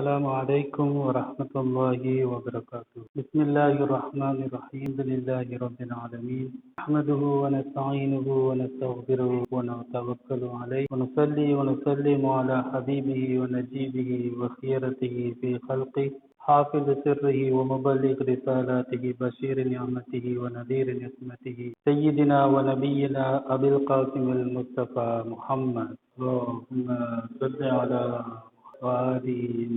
السلام عليكم ورحمة الله وبركاته. بسم الله الرحمن الرحيم. الحمد لله رب العالمين، نحمده ونستعينه ونستغفره ونتوكل عليه ونصلي ونسلم على حبيبه ونجيبه وخيرته في خلقه، حافظ سره ومبلغ رسالاته، بشير نعمته ونذير نقمته، سيدنا ونبينا أبي القاسم المصطفى محمد. اللهم صل على وآل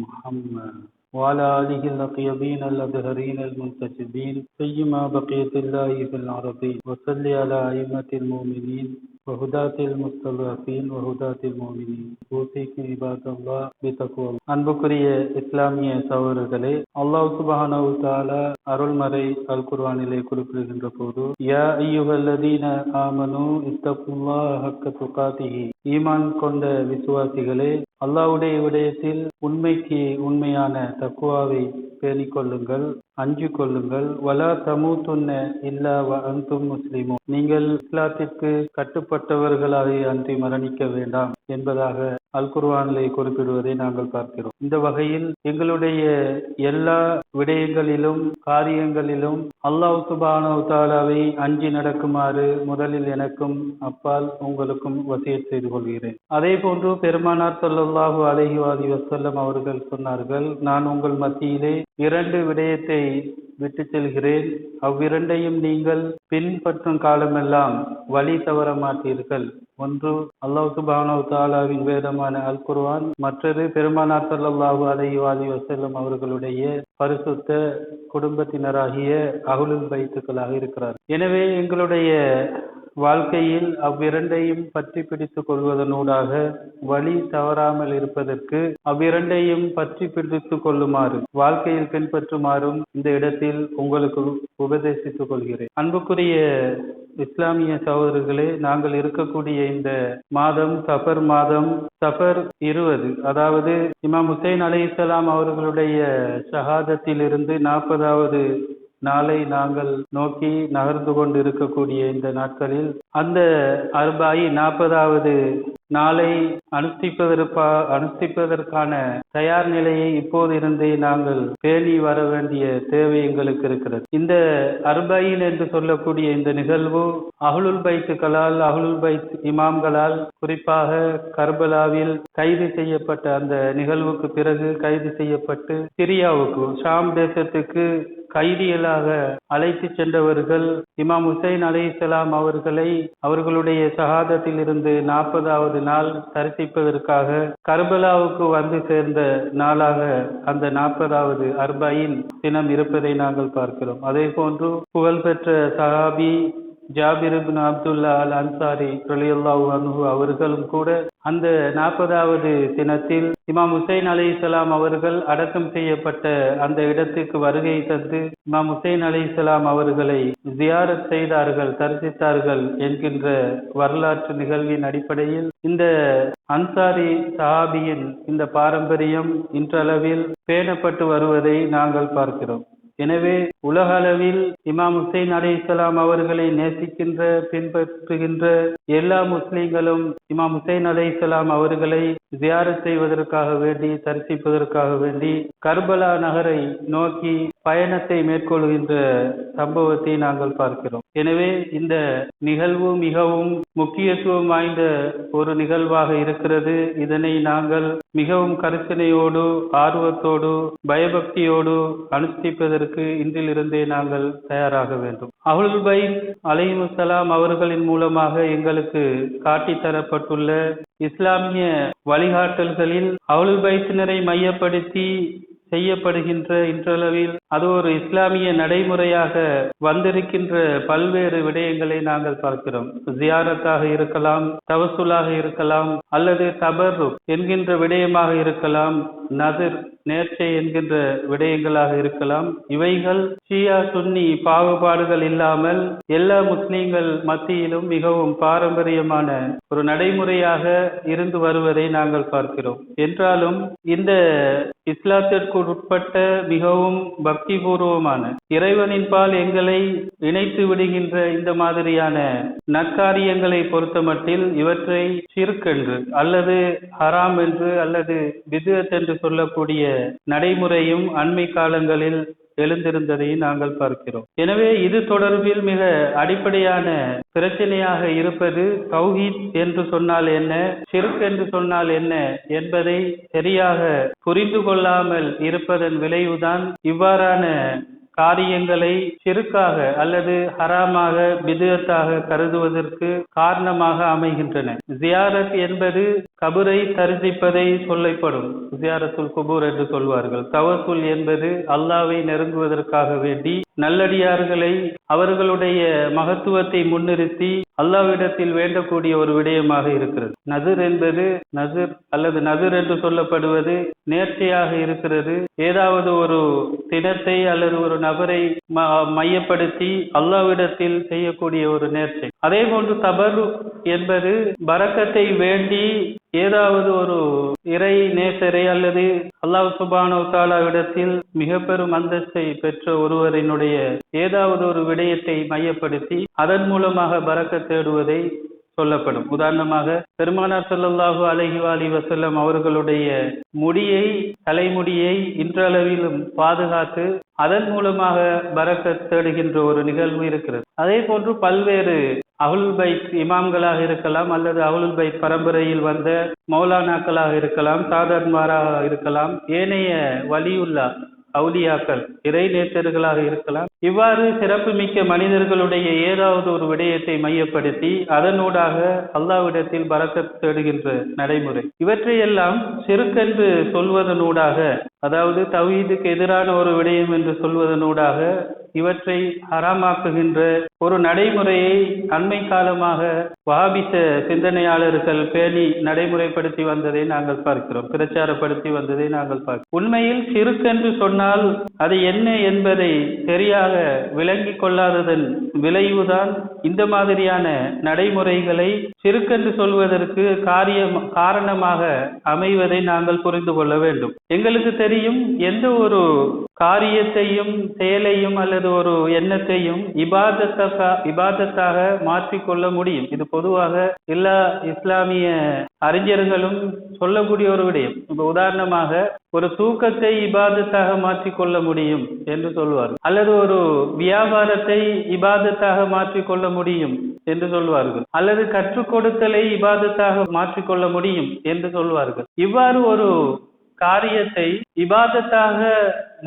محمد وعلى آله الطيبين الأطهرين المنتجبين، سيما بقية الله في الأرضين، وصل على أئمة المؤمنين وهداة المستضعفين وهداة المؤمنين. ஓசிக்கும் இபாதல்லா பிதக்வா. அன்புக்குரிய இஸ்லாமிய சகோதரர்களே, அல்லாஹ் சுப்ஹானஹு வ தஆலா அருள்மறை அல் குர்ஆனிலே குறிப்பிடுகின்ற போது, யா அய்யுஹல்லதீன ஆமனூ இத்தகுல்லாஹ ஹக்க துகாத்திஹி, ஈமான் கொண்ட விசுவாசிகளே, அல்லாஹ்வுடைய விடயத்தில் உண்மைக்கு உண்மையான தக்வாவை பேணிக் கொள்ளுங்கள், அஞ்சு கொள்ளுங்கள். வலா தமூதுன்ன இல்லா வ அன்தும் முஸ்லிமூன், நீங்கள் இஸ்லாத்திற்கு கட்டுப்பட்டவர்களாக அன்றி மரணிக்க வேண்டாம் என்பதாக அல் குர்ஆனிலே குறிப்பிடுவதை நாங்கள் பார்க்கிறோம். இந்த வகையில் எங்களுடைய எல்லா விடயங்களிலும் காரியங்களிலும் அல்லாஹ் சுப்ஹானஹு வ தஆலாவை அஞ்சி நடக்குமாறு முதலில் எனக்கும் அப்பால் உங்களுக்கும் வசியத் செய்து கொள்கிறேன். அதே போன்று பெருமானார் ஸல்லல்லாஹு அலைஹி வஸல்லம் அவர்கள் சொன்னார்கள், நான் உங்கள் மத்தியிலே இரண்டு விடயத்தை விட்டு செல்கிறேன், அவ்விரண்டையும் நீங்கள் பின்பற்றும் காலமெல்லாம் வழி தவற மாட்டீர்கள். ஒன்று அல்லாஹ் சுப்ஹானஹு வ தஆலாவின் வேதமான அல் குர்ஆன், மற்றது பெருமானார் ஸல்லல்லாஹு அலைஹி வஸல்லம் அவர்களுடைய பரிசுத்த குடும்பத்தினராகிய அஹ்லுல் பைத்துக்களாக இருக்கிறார். எனவே எங்களுடைய வாழ்க்கையில் அவ்விரண்டையும் பற்றி பிடித்துக் கொள்வதனூடாக வழி தவறாமல் இருப்பதற்கு அவ்விரண்டையும் பற்றி பிடித்துக் கொள்ளுமாறு, வாழ்க்கையில் பின்பற்றுமாறும் இந்த இடத்தில் உங்களுக்கு உபதேசித்துக் கொள்கிறேன். அன்புக்குரிய இஸ்லாமிய சகோதரர்களே, நாங்கள் இருக்கக்கூடிய இந்த மாதம் சஃபர் மாதம், சஃபர் 20, அதாவது இமாம் ஹுசைன் அலைஹிஸ்ஸலாம் அவர்களுடைய ஷஹாதத்திலிருந்து 40வது நாளை நாங்கள் நோக்கி நகர்ந்து கொண்டு இருக்கக்கூடிய இந்த நாட்களில் அந்த அர்பாயி 40வது நாளை அனுஷ்டிப்பதற்கான தயார் நிலையை இப்போது இருந்தே நாங்கள் பேணி வர வேண்டிய தேவை எங்களுக்கு இருக்கிறது. இந்த அர்பாயின் என்று சொல்லக்கூடிய இந்த நிகழ்வு அஹ்லுல் பைத்துகளால், அஹ்லுல் பைத் இமாம்களால், குறிப்பாக கர்பலாவில் கைது செய்யப்பட்ட அந்த நிகழ்வுக்கு பிறகு கைது செய்யப்பட்டு சிரியாவுக்கு, ஷாம் தேசத்துக்கு கைதிகளாக அழைத்து சென்றவர்கள் இமாம் ஹுசைன் அலைஹிஸ்ஸலாம் அவர்களை அவர்களுடைய ஷஹாதத்தில் இருந்து 40வது நாள் தரிசிப்பதற்காக கர்பலாவுக்கு வந்து சேர்ந்த நாளாக அந்த 40வது அர்பாயின் தினம் இருப்பதை நாங்கள் பார்க்கிறோம். அதே போன்று புகழ்பெற்ற சஹாபி ஜாபிர் இப்னு அப்துல்லா அல் அன்சாரி ரலியல்லாஹு அன்ஹு அவர்களும் கூட அந்த 40வது தினத்தில் இமாம் ஹுசைன் அலைஹிஸ்ஸலாம் அவர்கள் அடக்கம் செய்யப்பட்ட அந்த இடத்துக்கு வருகை தந்து இமாம் ஹுசைன் அலைஹிஸ்ஸலாம் அவர்களை ஜியாரத் செய்தார்கள், தரிசித்தார்கள் என்கின்ற வரலாற்று நிகழ்வின் அடிப்படையில் இந்த அன்சாரி சஹாபியின் இந்த பாரம்பரியம் இன்றளவில் பேணப்பட்டு வருவதை நாங்கள் பார்க்கிறோம். எனவே உலக அளவில் இமாம் ஹுசைன் அலைஹிஸ்ஸலாம் அவர்களை நேசிக்கின்ற, பின்பற்றுகின்ற எல்லா முஸ்லிம்களும் இமாம் ஹுசைன் அலைஹிஸ்ஸலாம் அவர்களை ஜியாரத் செய்வதற்காக வேண்டி, தரிசிப்பதற்காக வேண்டி கர்பலா நகரை நோக்கி பயணத்தை மேற்கொள்கின்ற சம்பவத்தை நாங்கள் பார்க்கிறோம். எனவே இந்த நிகழ்வு மிகவும் முக்கியத்துவம் வாய்ந்த ஒரு நிகழ்வாக இருக்கிறது. இதனை நாங்கள் மிகவும் கருத்தனையோடு, ஆர்வத்தோடு, பயபக்தியோடு அனுஷ்டிப்பதற்கு இன்றிலிருந்தே நாங்கள் தயாராக வேண்டும். அஹ்லுல் பைத் அலைஹிஸ்ஸலாம் அவர்களின் மூலமாக எங்களுக்கு காட்டித்தரப்பட்டுள்ள இஸ்லாமிய வழிகாட்டல்களில் அஹ்லுல் பைத்தினரை மையப்படுத்தி செய்யப்படுகின்ற இன்றளவில் அது ஒரு இஸ்லாமிய நடைமுறையாக வந்திருக்கின்ற பல்வேறு விடயங்களை நாங்கள் பார்க்கிறோம். ஜியாரத்தாக இருக்கலாம், தவசுலாக இருக்கலாம், அல்லது தபர்ருக் என்கின்ற விடயமாக இருக்கலாம், நதிர் நேர்ச்சை என்கின்ற விடயங்களாக இருக்கலாம். இவைகள் ஷியா சுன்னி பாகுபாடுகள் இல்லாமல் எல்லா முஸ்லிம்கள் மத்தியிலும் மிகவும் பாரம்பரியமான ஒரு நடைமுறையாக இருந்து வருவதை நாங்கள் பார்க்கிறோம். என்றாலும் இந்த இஸ்லாத்திற்கு உட்பட்ட மிகவும் பக்தி பூர்வமான இறைவனின் பால் எங்களை இணைத்து விடுகின்ற இந்த மாதிரியான நற்காரியங்களை பொறுத்த மட்டில் இவற்றை ஷிர்க் என்று அல்லது ஹராம் என்று அல்லது பித்அத் என்று சொல்லக்கூடிய நடைமுறையும் அண்மை காலங்களில் எழுந்திருந்ததையும் நாங்கள் பார்க்கிறோம். எனவே இது தொடர்பில் மிக அடிப்படையான பிரச்சனையாக இருப்பது தௌஹீத் என்று சொன்னால் என்ன, ஷிர்க் என்று சொன்னால் என்ன என்பதை சரியாக புரிந்து கொள்ளாமல் இருப்பதன் விளைவுதான் இவ்வாறான காரியங்களை ஷிர்காக அல்லது ஹராமாக பிதுஅத்தாக கருதுவதற்கு காரணமாக அமைகின்றன. ஜியாரத் என்பது கபரை தரிசிப்பதை சொல்லப்படும், ஜியாரத்துல் குபூர் என்று சொல்வார்கள். தவசுல் என்பது அல்லாஹ்வை நெருங்குவதற்காக வேண்டி நல்லடியார்களை அவர்களுடைய மகத்துவத்தை முன்னிறுத்தி அல்லாஹ்விடத்தில் வேண்டக்கூடிய ஒரு விடயமாக இருக்கிறது. நஸர் என்பது நஸர் என்று சொல்லப்படுவது நேர்ச்சையாக இருக்கிறது. ஏதாவது ஒரு தினத்தை அல்லது ஒரு நபரை மையப்படுத்தி அல்லாஹ்விடத்தில் செய்யக்கூடிய ஒரு நேர்ச்சை. அதே போன்று தபரு என்பது பரக்கத்தை வேண்டி ஏதாவது ஒரு இறை நேசரை அல்லது அல்லாஹ் சுப்ஹானஹு வ தஆலாவிடத்தில் மிக பெரும் அந்தஸ்தை பெற்ற ஒருவரினுடைய ஏதாவது ஒரு விடயத்தை மையப்படுத்தி அதன் மூலமாக பரக்கத் தேடுவதை சொல்லப்படும். உதாரணமாக பெருமானார் ஸல்லல்லாஹு அலைஹி வஸல்லம் அவர்களுடைய தலைமுடியை இன்றளவிலும் பாதுகாத்து அதன் மூலமாக பரக்கத் தேடுகின்ற ஒரு நிகழ்வு இருக்கிறது. அதே போன்று பல்வேறு அஹ்லுல் பைத் இமாம்களாக இருக்கலாம் அல்லது அஹ்லுல் பைத் பரம்பரையில் வந்த மௌலானாக்களாக இருக்கலாம், சாதன்மாராக இருக்கலாம், ஏனைய வலியுல்லா அவுலியாக்கள் இறை நேசர்களாக இருக்கலாம். இவ்வாறு சிறப்பு மிக்க மனிதர்களுடைய ஏதாவது ஒரு விடயத்தை மையப்படுத்தி அதனூடாக அல்லாஹ்விடத்தில் பரக்கத் தேடுகின்ற நடைமுறை, இவற்றையெல்லாம் ஷிர்க் என்று சொல்வதனூடாக, அதாவது தௌஹீதுக்கு எதிரான ஒரு விடயம் என்று சொல்வதனூடாக இவற்றை ஹராமாக்குகின்ற ஒரு நடைமுறையை அண்மை காலமாக வஹாபிச சிந்தனையாளர்கள் பேணி நடைமுறைப்படுத்தி வந்ததை நாங்கள் பார்க்கிறோம், பிரச்சாரப்படுத்தி வந்ததை நாங்கள் பார்க்கிறோம். உண்மையில் ஷிர்க் என்று சொன்னால் அது என்ன என்பதை சரியாக விளங்கிக் கொள்ளாததன் விளைவுதான் இந்த மாதிரியான நடைமுறைகளை ஷிர்க் என்று சொல்வதற்கு காரணமாக அமைவதை நாங்கள் புரிந்து கொள்ள வேண்டும். எங்களுக்கு தெரியும், எந்த ஒரு காரியத்தையும் செயலையும் அல்லது ஒரு எண்ணத்தையும் இபாதத்தாக மாற்றிக்கொள்ள முடியும். இது பொதுவாக எல்லா இஸ்லாமிய அறிஞர்களும் சொல்லக்கூடிய ஒரு விடயம். இப்ப உதாரணமாக ஒரு தூக்கத்தை இபாதத்தாக மாற்றிக்கொள்ள முடியும் என்று சொல்வார்கள், அல்லது ஒரு வியாபாரத்தை இபாதத்தாக மாற்றிக்கொள்ள முடியும் என்று சொல்வார்கள், அல்லது கற்றுக் கொடுத்தலை இபாதத்தாக மாற்றிக்கொள்ள முடியும் என்று சொல்வார்கள். இவ்வாறு ஒரு காரியத்தை இபாதத்தாக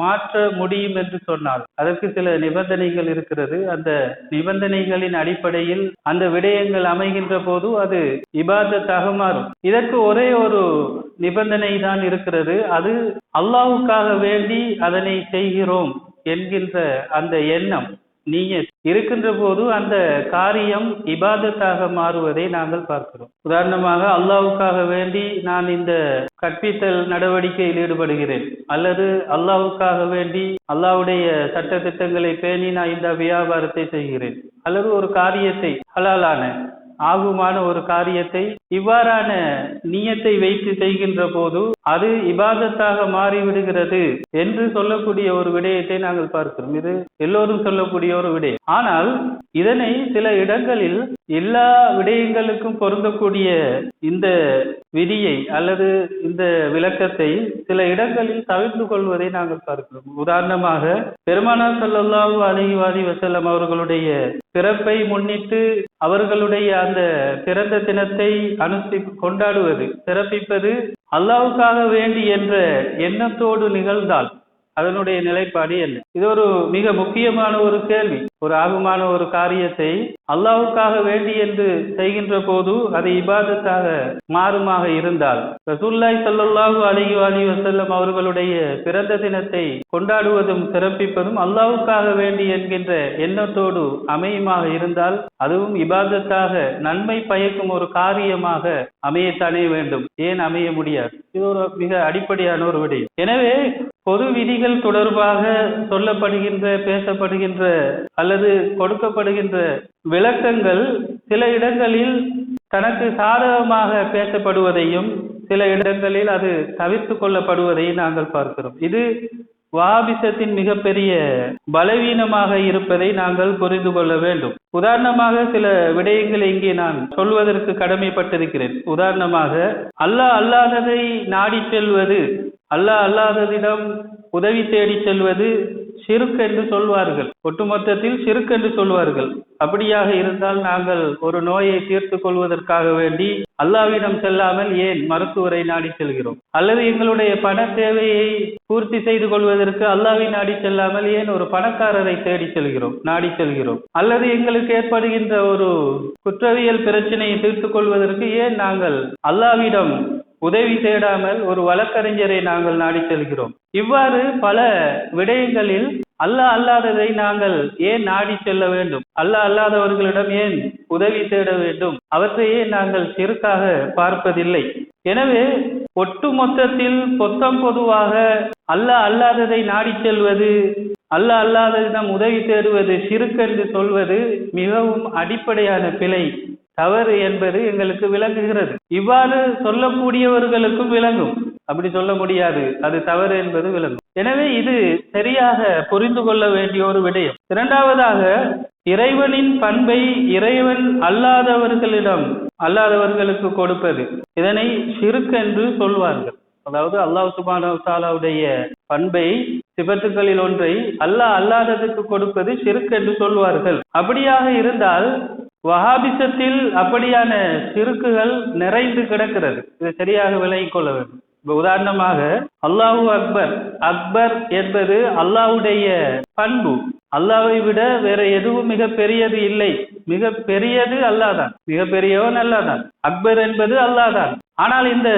மாற்ற முடியும் என்று சொன்னால் அதற்கு சில நிபந்தனைகள் இருக்கிறது. அந்த நிபந்தனைகளின் அடிப்படையில் அந்த விடயங்கள் அமைகின்ற போது அது இபாதத்தாக மாறும். இதற்கு ஒரே ஒரு நிபந்தனை தான் இருக்கிறது, அது அல்லாஹ்வுக்காக வேண்டி அதனை செய்கிறோம் என்கின்ற அந்த எண்ணம் நீயத் இருக்கின்ற போது அந்த காரியம் இபாதத்தாக மாறுவதை நாங்கள் பார்க்கிறோம். உதாரணமாக அல்லாஹ்வுக்காக வேண்டி நான் இந்த கற்பித்தல் நடவடிக்கையில் ஈடுபடுகிறேன், அல்லது அல்லாஹ்வுக்காக வேண்டி அல்லாஹ்வுடைய சட்ட திட்டங்களை பேணி நான் இந்த வியாபாரத்தை செய்கிறேன், அல்லது ஒரு காரியத்தை ஹலாலான ஆகுமான ஒரு காரியத்தை இவ்வாறான நியத்தை வைத்து செய்கின்ற போது அது இபாதத்தாக மாறிவிடுகிறது என்று சொல்லக்கூடிய ஒரு விடயத்தை நாங்கள் பார்க்கிறோம். இது எல்லோரும் சொல்லக்கூடிய ஒரு விடயம். ஆனால் இதனை சில இடங்களில் எல்லா விடயங்களுக்கும் பொருந்தக்கூடிய இந்த விதியை அல்லது இந்த விளக்கத்தை சில இடங்களில் தவிர்த்து கொள்வதை நாங்கள் பார்க்கிறோம். உதாரணமாக பெருமானார் ஸல்லல்லாஹு அலைஹி வஸல்லம் அவர்களுடைய பிறப்பை முன்னிட்டு அவர்களுடைய அந்த பிறந்த தினத்தை கொண்டாடுவது, சிறப்பிப்பது அல்லாஹ்வுக்காக வேண்டி என்ற எண்ணத்தோடு நிகழ்ந்தால் அதனுடைய நிலைப்பாடு என்ன? இது ஒரு மிக முக்கியமான ஒரு கேள்வி. ஒரு ஆகுமான ஒரு காரியத்தை அல்லாஹ்வுக்காக வேண்டி என்று செய்கின்ற போது அது இபாதத்தாக மாறுமாக இருந்தால், ரசூலுல்லாஹி ஸல்லல்லாஹு அலைஹி வஸல்லம் அவர்களுடைய பிறந்த தினத்தை கொண்டாடுவதும் சிறப்பிப்பதும் அல்லாஹ்வுக்காக வேண்டி என்கின்ற எண்ணத்தோடு அமையுமாக இருந்தால் அதுவும் இபாதத்தாக நன்மை பயக்கும் ஒரு காரியமாக அமையத்தானே வேண்டும், ஏன் அமைய முடியாது? இது ஒரு மிக அடிப்படையான ஒரு விடயம். எனவே பொது விதிகள் தொடர்பாக சொல்லப்படுகின்ற, பேசப்படுகின்ற அல்லது கொடுக்கப்படுகின்ற விளக்கங்கள் சில இடங்களில் தனக்கு சாதகமாக பேசப்படுவதையும் சில இடங்களில் அது தவிர்த்து கொள்ளப்படுவதையும் நாங்கள் பார்க்கிறோம். இது வஹாபிசத்தின் மிகப்பெரிய பலவீனமாக இருப்பதை நாங்கள் புரிந்து கொள்ள வேண்டும். உதாரணமாக சில விடயங்களை இங்கே நான் சொல்வதற்கு கடமைப்பட்டிருக்கிறேன். உதாரணமாக அல்லாஹ் அல்லாததை நாடி செல்வது அல்லாஹ் அல்லாததிடம் உதவி தேடி செல்வது ஷிர்க் என்று சொல்வார்கள். ஒட்டுமொத்தத்தில் ஷிர்க் என்று சொல்வார்கள். அப்படியாக இருந்தால் நாங்கள் ஒரு நோயை தீர்த்து கொள்வதற்காக வேண்டி அல்லாஹ்விடம் செல்லாமல் ஏன் மருத்துவரை நாடி செல்கிறோம்? அல்லது எங்களுடைய பண தேவையை பூர்த்தி செய்து கொள்வதற்கு அல்லாஹ்வை நாடி செல்லாமல் ஏன் ஒரு பணக்காரரை தேடி செல்கிறோம், நாடி செல்கிறோம்? அல்லது எங்களுக்கு ஏற்படுகின்ற ஒரு குற்றவியல் பிரச்சனையை தீர்த்து கொள்வதற்கு ஏன் நாங்கள் அல்லாஹ்விடம் உதவி தேடாமல் ஒரு வழக்கறிஞரை நாங்கள் நாடி செல்கிறோம்? இவ்வாறு பல விடயங்களில் அல்லாஹ் அல்லாததை நாங்கள் ஏன் நாடி செல்ல வேண்டும்? அல்லாஹ் அல்லாதவர்களிடம் ஏன் உதவி தேட வேண்டும்? அவற்றையே நாங்கள் ஷிர்காக பார்ப்பதில்லை. எனவே ஒட்டுமொத்தத்தில் பொதுவாக அல்லாஹ் அல்லாததை நாடி செல்வது, அல்லாஹ் அல்லாததிடம் உதவி தேடுவது ஷிர்க் என்று சொல்வது மிகவும் அடிப்படையான பிழை, தவறு என்பது எங்களுக்கு விளங்குகிறது. இவ்வாறு சொல்லக்கூடியவர்களுக்கும் விளங்கும், அப்படி சொல்ல முடியாது, அது தவறு என்பது விளங்கும். எனவே இது சரியாக புரிந்து கொள்ள வேண்டிய ஒரு விடயம். இரண்டாவதாக, இறைவனின் பண்பை இறைவன் அல்லாதவர்களுக்கு கொடுப்பது, இதனை ஷிர்க் என்று சொல்வார்கள். அதாவது அல்லாஹ் சுப்ஹானஹு வ தஆலாவுடைய பண்பை, சிபத்துகளில் ஒன்றை அல்லாஹ் அல்லாததுக்கு கொடுப்பது ஷிர்க் என்று சொல்வார்கள். அப்படியாக இருந்தால் வஹாபிசத்தில் அப்படியான ஷிர்க்குகள் நிறைந்து கிடக்கிறது. இதை சரியாக விளங்கிக் கொள்ள வேண்டும். உதாரணமாக அல்லாஹு அக்பர், அக்பர் என்பது அல்லாஹ்வுடைய பண்பு. அல்லாஹ்வை விட வேற எதுவும் மிக பெரியது இல்லை. மிக பெரியது அல்லாஹ் தான், மிக பெரியவன் அல்லாஹ் தான். அக்பர் என்பது அல்லாஹ் தான். ஆனால் இந்த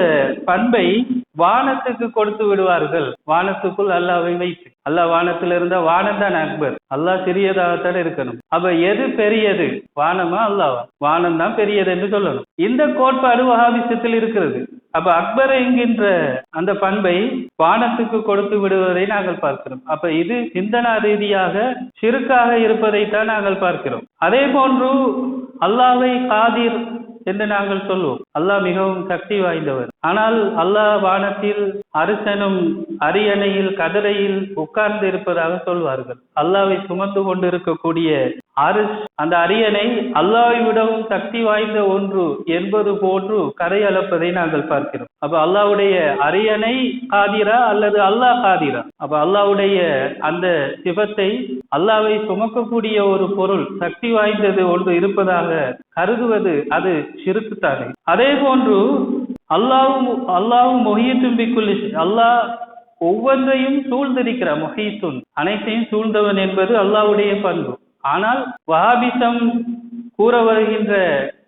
பண்பை வானத்துக்கு கொடுத்து விடுவார்கள். வானத்துக்குள் அல்லாஹ்வை வைத்து, அல்லாஹ் வானத்தில் இருந்தா வானம் தான் அக்பர், அல்லாஹ் சிறியதாகத்தான் இருக்கணும். அப்ப எது பெரியது, வானமா அல்லாஹ்வா? வானம் தான் பெரியது என்று சொல்லணும். இந்த கோட்பாடு வஹாபிசத்தில் இருக்கிறது. அப்ப அக்பர் என்கின்ற அந்த பண்பை வானத்துக்கு கொடுத்து விடுவதை நாங்கள் பார்க்கிறோம். அப்ப இது சிந்தனா ரீதியாக ஷிர்காக இருப்பதைத்தான் நாங்கள் பார்க்கிறோம். அதே போன்று அல்லாஹ்வை காதிர் என்று நாங்கள் சொல்வோம். அல்லாஹ் மிகவும் சக்தி வாய்ந்தவர். ஆனால் அல்லாஹ் வானத்தில் அரசனும் அரியணையில் கதிரையில் உட்கார்ந்து இருப்பதாக சொல்வார்கள். அல்லாஹ்வை சுமந்து கொண்டு இருக்கக்கூடிய அரிஷ், அந்த அரியணை அல்லாஹ்வை விடவும் சக்தி வாய்ந்த ஒன்று என்பது போன்று கரை அளப்பதை நாங்கள் பார்க்கிறோம். அப்ப அல்லாஹ்வுடைய அரியணை காதிரா அல்லது அல்லாஹ் காதிரா? அப்ப அல்லாஹ்வுடைய அந்த சிபத்தை, அல்லாஹ்வை சுமக்கக்கூடிய ஒரு பொருள், சக்தி வாய்ந்தது ஒன்று இருப்பதாக கருதுவது அது ஷிர்க் தானே. அதே போன்று அல்லாஹ் முஹீத்துன் பிக்குல்லி ஷை, அல்லாஹ் ஒவ்வொன்றையும் சூழ்ந்திருக்கிறார். முஹீத்துன், அனைத்தையும் சூழ்ந்தவன் என்பது அல்லாஹ்வுடைய பண்பு. ஆனால் வஹாபிசம் கூற வருகின்ற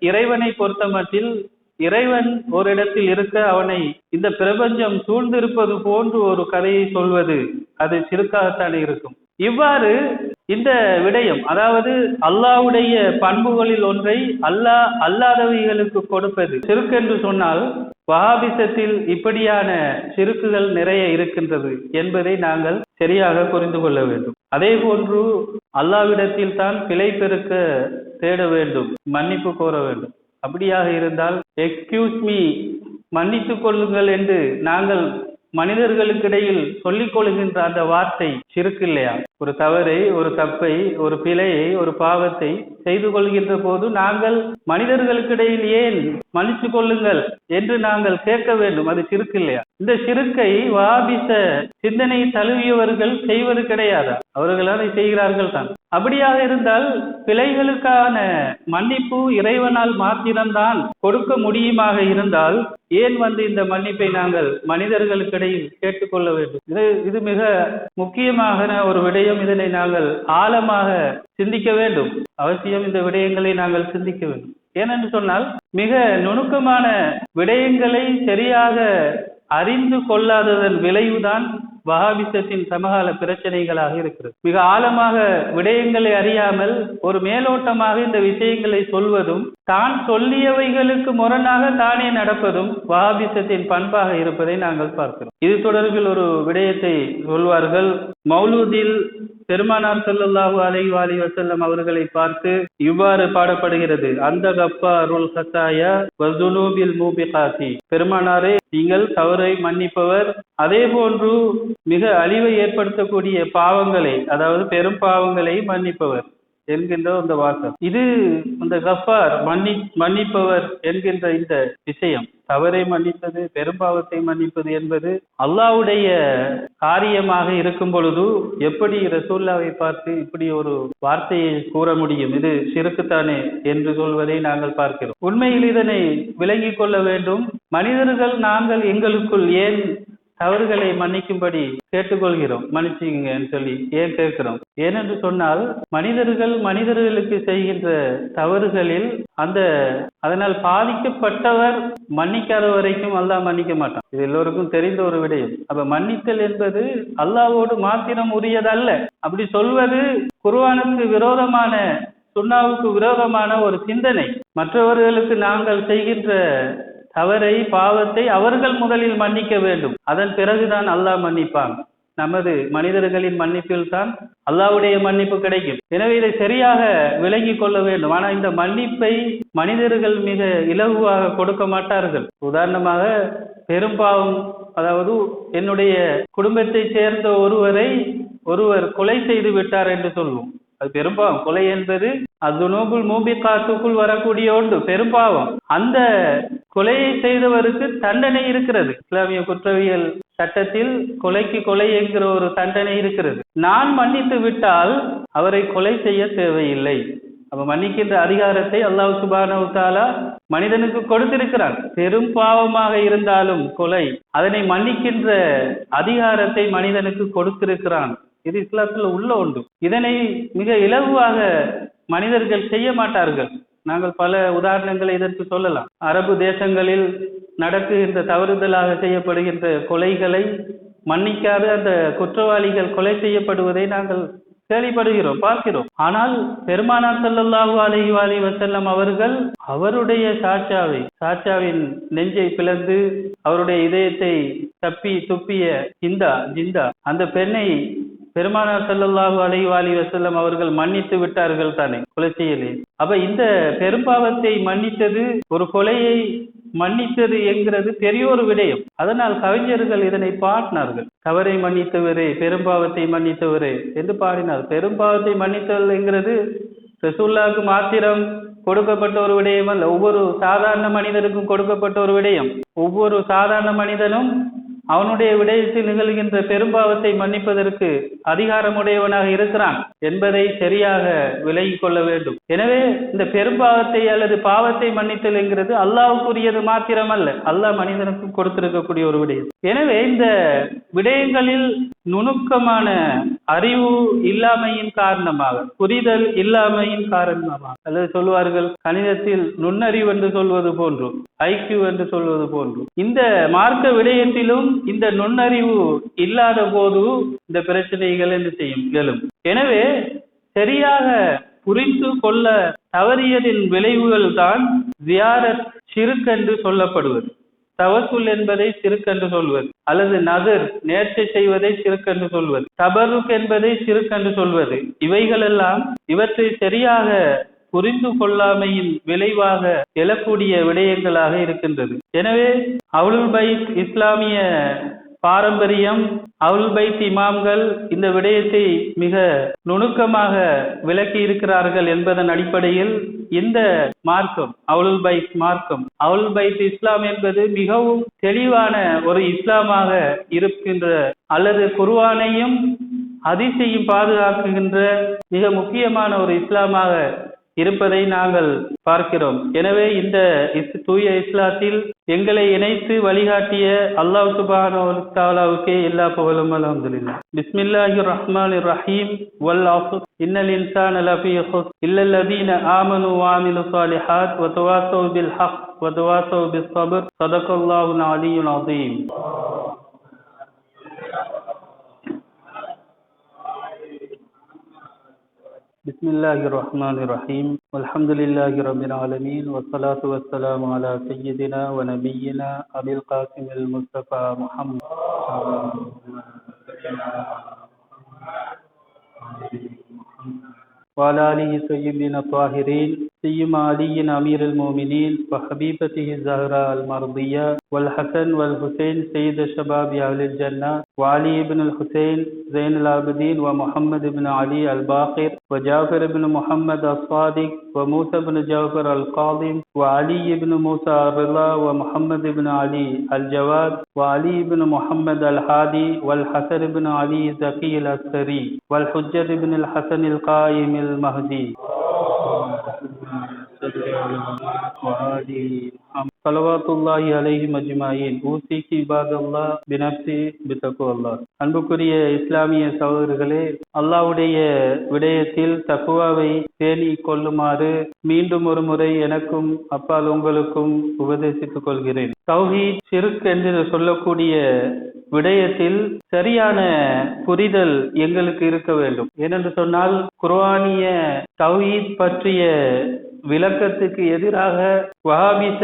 இறைவனை பொறுத்தமட்டில், இறைவன் ஒரு இடத்தில் இருக்க அவனை இந்த பிரபஞ்சம் சூழ்ந்திருப்பது போன்று ஒரு கதையை சொல்வது அது ஷிர்காகத்தான் இருக்கும். இவ்வாறு இந்த விடயம், அதாவது அல்லாஹ்வுடைய பண்புகளில் ஒன்றை அல்லாஹ் அல்லாதவைகளுக்கு கொடுப்பது ஷிர்க் என்று சொன்னால், வஹாபிசத்தில் இப்படியான ஷிர்க்குகள் நிறைய இருக்கின்றது என்பதை நாங்கள் சரியாக புரிந்து கொள்ள வேண்டும். அதே போன்று அல்லாஹ்விடத்தில் தான் பிழை பெருக்க தேட வேண்டும், மன்னிப்பு கோர வேண்டும். அப்படியாக இருந்தால் எக்ஸ்கியூஸ் மீ, மன்னித்துக் கொள்ளுங்கள் என்று நாங்கள் மனிதர்களுக்கிடையில் சொல்லிக் கொள்கின்ற அந்த வார்த்தை ஷிர்க் இல்லையா? ஒரு தவறை, ஒரு தப்பை, ஒரு பிழையை, ஒரு பாவத்தை செய்து கொள்கின்ற போது நாங்கள் மனிதர்களுக்கிடையில் ஏன் மன்னித்து கொள்ளுங்கள் என்று நாங்கள் கேட்க வேண்டும், அது ஷிர்க் இல்லையா? இந்த ஷிர்க்கை வஹாபிச சிந்தனை தழுவியவர்கள் செய்வது கிடையாதா? அவர்கள் அதை செய்கிறார்கள் தான். அப்படியாக இருந்தால் பிழைகளுக்கான மன்னிப்பு இறைவனால் மாத்திரம்தான் கொடுக்க முடியுமாக இருந்தால் ஏன் இந்த மன்னிப்பை நாங்கள் மனிதர்களுக்கிடையில் கேட்டுக்கொள்ள வேண்டும்? இது மிக முக்கியமான ஒரு விடயம். இதனை நாங்கள் ஆழமாக சிந்திக்க வேண்டும். அவசியம் இந்த விடயங்களை நாங்கள் சிந்திக்க வேண்டும். ஏனென்று சொன்னால், மிக நுணுக்கமான விடயங்களை சரியாக அறிந்து கொள்ளாததன் விளைவுதான் வஹாபிசத்தின் சமகால பிரச்சனைகளாக இருக்கிறது. மிக ஆழமாக விடயங்களை அறியாமல் ஒரு மேலோட்டமாக இந்த விஷயங்களை சொல்வதும், தான் சொல்லியவைகளுக்கு முரணாக தானே நடப்பதும் வஹாபிசத்தின் பண்பாக இருப்பதை நாங்கள் பார்க்கிறோம். இது தொடர்பில் ஒரு விடயத்தை சொல்வார்கள். மௌலூதில் பெருமானார் ஸல்லல்லாஹு அலைஹி வஸல்லம் அவர்களை பார்த்து இவ்வாறு பாடப்படுகிறது, அந்த கஃபாருல் ஹதாயா வஸுனூபில் மூபிகாத்தி. பெருமானாரே, நீங்கள் தவறை மன்னிப்பவர், அதே போன்று மிக அழிவை ஏற்படுத்தக்கூடிய பாவங்களை, அதாவது பெரும் பாவங்களை மன்னிப்பவர். என்கின்ற அந்த வாசம். இது இந்த கஃபார் மன்னிப்பவர் என்கின்ற இந்த விஷயம், தவறை மன்னிப்பது, பெரும்பாவத்தை மன்னிப்பது என்பது அல்லாஹ்வுடைய காரியமாக இருக்கும் பொழுது எப்படி ரசூலுல்லாவை பார்த்து இப்படி ஒரு வார்த்தையை கூற முடியும்? இது ஷிர்க்குத்தானே என்று சொல்வதை நாங்கள் பார்க்கிறோம். உண்மையில் இதனை விளங்கிக் கொள்ள வேண்டும். மனிதர்கள் நாங்கள் எங்களுக்குள் ஏன் தவறுகளை மன்னிக்கும்படி கேட்டுக்கொள்கிறோம்? மன்னிச்சுங்கன்னு சொல்லி ஏன் கேட்கிறோம்? ஏனென்று சொன்னால், மனிதர்களுக்கு செய்கின்ற தவறுகளில் அதனால் பாதிக்கப்பட்டவர் மன்னிக்காத வரைக்கும் அல்லாஹ் மன்னிக்க மாட்டான். இது எல்லோருக்கும் தெரிந்த ஒரு விடயம். அப்ப மன்னித்தல் என்பது அல்லாஹ்வோடு மாத்திரம் உரியதல்ல. அப்படி சொல்வது குர்ஆனுக்கு விரோதமான, சுன்னாவுக்கு விரோதமான ஒரு சிந்தனை. மற்றவர்களுக்கு நாங்கள் செய்கின்ற தவறை, பாவத்தை அவர்கள் முதலில் மன்னிக்க வேண்டும், அதன் பிறகுதான் அல்லாஹ் மன்னிப்பான். நமது மனிதர்களின் மன்னிப்பில் தான் அல்லாஹ்வுடைய மன்னிப்பு கிடைக்கும். எனவே இதை சரியாக விளங்கிக் கொள்ள வேண்டும். ஆனால் இந்த மன்னிப்பை மனிதர்கள் மிக இலகுவாக கொடுக்க மாட்டார்கள். உதாரணமாக, பெரும்பாவம், அதாவது என்னுடைய குடும்பத்தை சேர்ந்த ஒருவர் கொலை செய்து விட்டார் என்று சொல்வோம். அது பெரும்பாவம். கொலை என்பது அத்துனூபுல் மூபிகாத்துக்குள் வரக்கூடிய ஒன்று, பெரும்பாவம். அந்த கொலையை செய்தவருக்கு தண்டனை இருக்கிறது. இஸ்லாமிய குற்றவியல் சட்டத்தில் கொலைக்கு கொலை என்கிற ஒரு தண்டனை இருக்கிறது. நான் மன்னித்து விட்டால் அவரை கொலை செய்ய தேவையில்லை. அப்ப மன்னிக்கின்ற அதிகாரத்தை அல்லாஹ் சுப்ஹானஹு வ தஆலா மனிதனுக்கு கொடுத்திருக்கிறான். பெரும் பாவமாக இருந்தாலும் கொலை, அதனை மன்னிக்கின்ற அதிகாரத்தை மனிதனுக்கு கொடுத்திருக்கிறான். இது இஸ்லாத்தில் உள்ள ஒன்று. இதனை மிக இலகுவாக மனிதர்கள் செய்ய மாட்டார்கள். நாங்கள் பல உதாரணங்களை இதற்கு சொல்லலாம். அரபு தேசங்களில் நடக்குகின்ற தவறுதலாக செய்யப்படுகின்ற கொலைகளை மன்னிக்காத அந்த குற்றவாளிகள் கொலை செய்யப்படுவதை நாங்கள் கேள்விப்படுகிறோம், பார்க்கிறோம். ஆனால் பெருமானார் ஸல்லல்லாஹு அலைஹி வஸல்லம் அவர்கள் அவருடைய சாச்சாவின் நெஞ்சை பிளந்து அவருடைய இதயத்தை தப்பி துப்பிய ஜிந்தா அந்த பெண்ணை பெருமானார் ஸல்லல்லாஹு அலைஹி வஸல்லம் அவர்கள் மன்னித்து விட்டார்கள் தானே, கொலை செய்யலே. அப்ப இந்த பெரும்பாவத்தை மன்னித்தது, ஒரு கொலையை மன்னித்தது என்கிறது பெரிய ஒரு விடயம். அதனால் கவிஞர்கள் இதனை பாடினார்கள். தவறை மன்னித்தவரே, பெரும்பாவத்தை மன்னித்தவரே என்று பாடினார். பெரும்பாவத்தை மன்னித்தல் என்கிறது ரசூலுல்லாஹ்வுக்கு மாத்திரம் கொடுக்கப்பட்ட ஒரு விடயம் அல்ல, ஒவ்வொரு சாதாரண மனிதனுக்கும் கொடுக்கப்பட்ட ஒரு விடயம். ஒவ்வொரு சாதாரண மனிதனும் அவனுடைய விடயத்தில் நிகழ்கின்ற பெரும்பாவத்தை மன்னிப்பதற்கு அதிகாரமுடையவனாக இருக்கிறான் என்பதை சரியாக விலகிக் கொள்ள வேண்டும். எனவே இந்த பெரும்பாவத்தை அல்லது பாவத்தை மன்னித்தல் என்கிறது அல்லாஹ்வுக்குரியது மாத்திரமல்ல, அல்லாஹ் மனிதனுக்கு கொடுத்திருக்கக்கூடிய ஒரு விடயம். எனவே இந்த விடயங்களில் நுணுக்கமான அறிவு இல்லாமையின் காரணமாக, புரிதல் இல்லாமையின் காரணமாக, அல்லது சொல்வார்கள் கணிதத்தில் நுண்ணறிவு என்று சொல்வது போன்று, ஐக்கியூ என்று சொல்வது போன்று, இந்த மார்க்க விடயத்திலும் இந்த நுண்ணறிவு இல்லாத போது இந்த பிரச்சனைகள் என்ன செய்யும், எழும். எனவே சரியாக புரிந்து கொள்ள தவறியதின் விளைவுகள் தான் ஜியாரத் ஷிர்க் என்று சொல்லப்படுவது. தவசுல் என்பதை ஷிர்க் என்று சொல்வது, அல்லது நதர் நேர்ச்சை செய்வதை ஷிர்க் என்று சொல்வது, தபருக் என்பதை ஷிர்க் என்று சொல்வது, இவைகளெல்லாம் இவற்றை சரியாக புரிந்து கொள்ளாமையின் விளைவாக எழக்கூடிய விடயங்களாக இருக்கின்றது. எனவே அஹ்லுல் பைத் இஸ்லாமிய பாரம்பரியம், அஹ்லுல் பைத் இமாம்கள் இந்த விடயத்தை மிக நுணுக்கமாக விளக்கி இருக்கிறார்கள் என்பதன் அடிப்படையில் இந்த மார்க்கம், அஹ்லுல் பைத் மார்க்கம், அஹ்லுல் பைத் இஸ்லாம் என்பது மிகவும் தெளிவான ஒரு இஸ்லாமாக இருக்கின்ற, அல்லது குர்ஆனையும் ஹதீஸையும் பாதுகாக்குகின்ற மிக முக்கியமான ஒரு இஸ்லாமாக இருப்பதை நாங்கள் பார்க்கிறோம். எனவே இந்த தூய இஸ்லாத்தில் எங்களை இணைத்து வழிகாட்டிய அல்லாஹ் சுப்ஹானஹு வ தஆலாவுக்கே எல்லா புகழும். அல்ஹம்துலில்லாஹ். பிஸ்மில்லாஹிர் ரஹ்மானிர் ரஹீம். வல் அஸ்ர் இன்னல் இன்சான லஃபீ குஸ்ர் இல்லல்லதீன ஆமனு வ அமிலுஸ் ஸாலிஹாத் வ தவாஸவ் பில் ஹக் வ தவாஸவ் பிஸ் ஸப்ர். ஸதகல்லாஹுல் அலிய்யுல் அஸீம். بسم الله الرحمن الرحيم. والحمد لله رب العالمين والصلاة والسلام على سيدنا ونبينا أبي القاسم المصطفى محمد وعلى آله الطيبين الطاهرين. سيما علي أمير المؤمنين وحبيبته الزهراء المرضية والحسن والحسين سيد شباب أهل الجنة وعلي بن الحسين زين العابدين ومحمد بن علي الباقر وجعفر بن محمد الصادق وموسى بن جعفر القاضم وعلي بن موسى الرضا ومحمد بن علي الجواد وعلي بن محمد الحادي والحسن بن علي زكي العسكري والحجة بن الحسن القائم المهدي صلوات الله عليهم அஜ்மாயின் ஊசிக்கு இபாதல்லாஹ் பினப்சி பிதக்குவல்லாஹ். அன்புக்குரிய இஸ்லாமிய சகோதரர்களே, அல்லாஹ்வுடைய விடயத்தில் தக்வாவை பேணி கொள்ளுமாறு மீண்டும் ஒரு முறை எனக்கும் அப்பால் உங்களுக்கும் உபதேசித்துக் கொள்கிறேன். தௌஹீத் ஷிர்க் என்று சொல்லக்கூடிய விடயத்தில் சரியான புரிதல் எங்களுக்கு இருக்க வேண்டும். ஏனென்று சொன்னால், குர்ஆனிய தௌஹீத் பற்றிய விளக்கத்துக்கு எதிராக வஹாபிச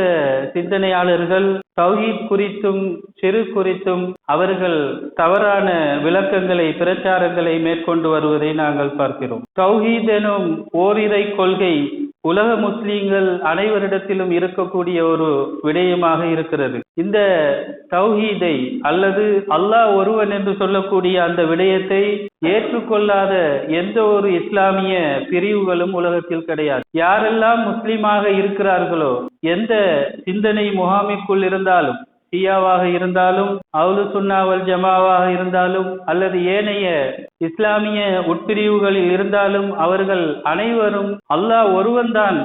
சிந்தனையாளர்கள் தௌஹீத் குறித்தும் ஷிர்க் குறித்தும் அவர்கள் தவறான விளக்கங்களை பிரச்சாரங்களை மேற்கொண்டு வருவதை நாங்கள் பார்க்கிறோம். தௌஹீத் எனும் ஓரிரை கொள்கை உலக முஸ்லீம்கள் அனைவரிடத்திலும் இருக்கக்கூடிய ஒரு விடயமாக இருக்கிறது. இந்த தௌஹீதை அல்லது அல்லாஹ் ஒருவன் என்று சொல்லக்கூடிய அந்த விடயத்தை ஏற்றுக்கொள்ளாத எந்த ஒரு இஸ்லாமிய பிரிவுகளும் உலகத்தில் கிடையாது. யாரெல்லாம் முஸ்லீமாக இருக்கிறார்களோ, எந்த சிந்தனை முகாமிற்குள் இருந்தாலும், ஷியாவாக இருந்தாலும், அஹ்லு சுன்னா வல் ஜமாவாக இருந்தாலும், அல்லது ஏனைய இஸ்லாமிய உட்பிரிவுகளில் இருந்தாலும், அவர்கள் அனைவரும் அல்லாஹ் ஒருவன்தான்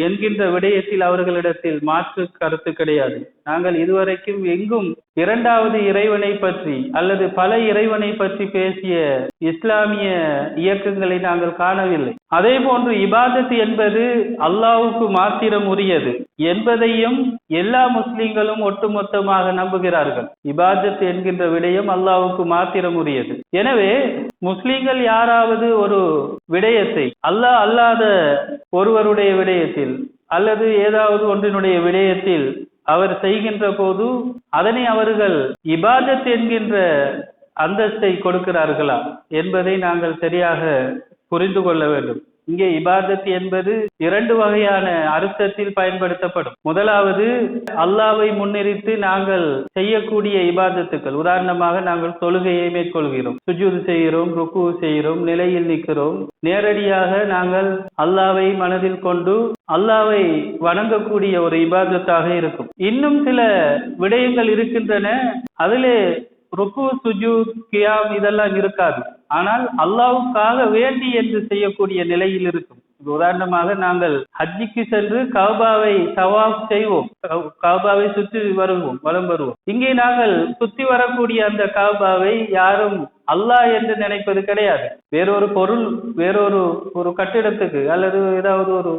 என்கின்ற விடயத்தில் அவர்களிடத்தில் மாற்று கருத்து கிடையாது. நாங்கள் இதுவரைக்கும் எங்கும் இரண்டாவது இறைவனை பற்றி அல்லது பல இறைவனை பற்றி பேசிய இஸ்லாமிய இயக்கங்களை நாங்கள் காணவில்லை. அதே போன்று இபாதத் என்பது அல்லாஹ்வுக்கு மாத்திரம் உரியது என்பதையும் எல்லா முஸ்லிம்களும் ஒட்டுமொத்தமாக நம்புகிறார்கள். இபாதத் என்கின்ற விடயம் அல்லாஹ்வுக்கு மாத்திரம் உரியது. எனவே முஸ்லிம்கள் யாராவது ஒரு விடயத்தை அல்லாஹ் அல்லாத ஒருவருடைய விடயத்தில் அல்லது ஏதாவது ஒன்றினுடைய விடயத்தில் அவர் செய்கின்ற போது அதனை அவர்கள் இபாதத் என்கின்ற அந்தஸ்தை கொடுக்கிறார்களா என்பதை நாங்கள் சரியாக புரிந்து கொள்ள வேண்டும். இங்கே இபாதத் என்பது இரண்டு வகையான அர்த்தத்தில் பயன்படுத்தப்படும். முதலாவது, அல்லாஹ்வை முன்னிறுத்தி நாங்கள் செய்யக்கூடிய இபாதத்துக்கள். உதாரணமாக, நாங்கள் தொழுகையை மேற்கொள்கிறோம், சுஜூத் செய்கிறோம், ருக்கு செய்கிறோம், நிலையில் நிற்கிறோம். நேரடியாக நாங்கள் அல்லாஹ்வை மனதில் கொண்டு அல்லாஹ்வை வணங்கக்கூடிய ஒரு இபாதத்தாக இருக்கும். இன்னும் சில விடயங்கள் இருக்கின்றன, அதிலே ருக்கு, சுஜூத், கியாம் இதெல்லாம் இருக்காது. ஆனால் அல்லாஹ்வுக்காக வேண்டி என்று செய்யக்கூடிய நிலையில் இருக்கும். உதாரணமாக, நாங்கள் ஹஜ்ஜிக்கு சென்று கஅபாவை தவாஃப் செய்வோம், கஅபாவை சுற்றி வலம் வருவோம். இங்கே நாங்கள் சுற்றி வரக்கூடிய அந்த கஅபாவை யாரும் அல்லாஹ் என்று நினைப்பது கிடையாது. வேறொரு பொருள், வேறொரு கட்டிடத்துக்கு அல்லது ஏதாவது ஒரு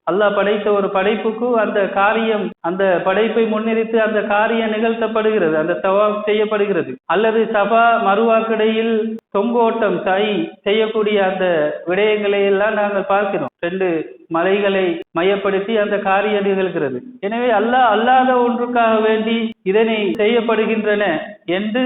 அல்லாஹ் படைத்த ஒரு படைப்புக்கு அந்த காரியம், அந்த படைப்பை முன்னிறுத்தி அந்த காரியம் நிகழ்த்தப்படுகிறது, அந்த தவாஃப் செய்யப்படுகிறது. அல்லது சஃபா மருவாக்கிடையில் தொங்கோட்டம் செய்யக்கூடிய அந்த விடயங்களை எல்லாம் நாங்கள் பார்க்கிறோம். 2 மலைகளை மையப்படுத்தி அந்த காரியம் நிகழ்கிறது. எனவே அல்லாஹ் அல்லாத ஒன்றுக்காக வேண்டி இதனை செய்யப்படுகின்றன என்று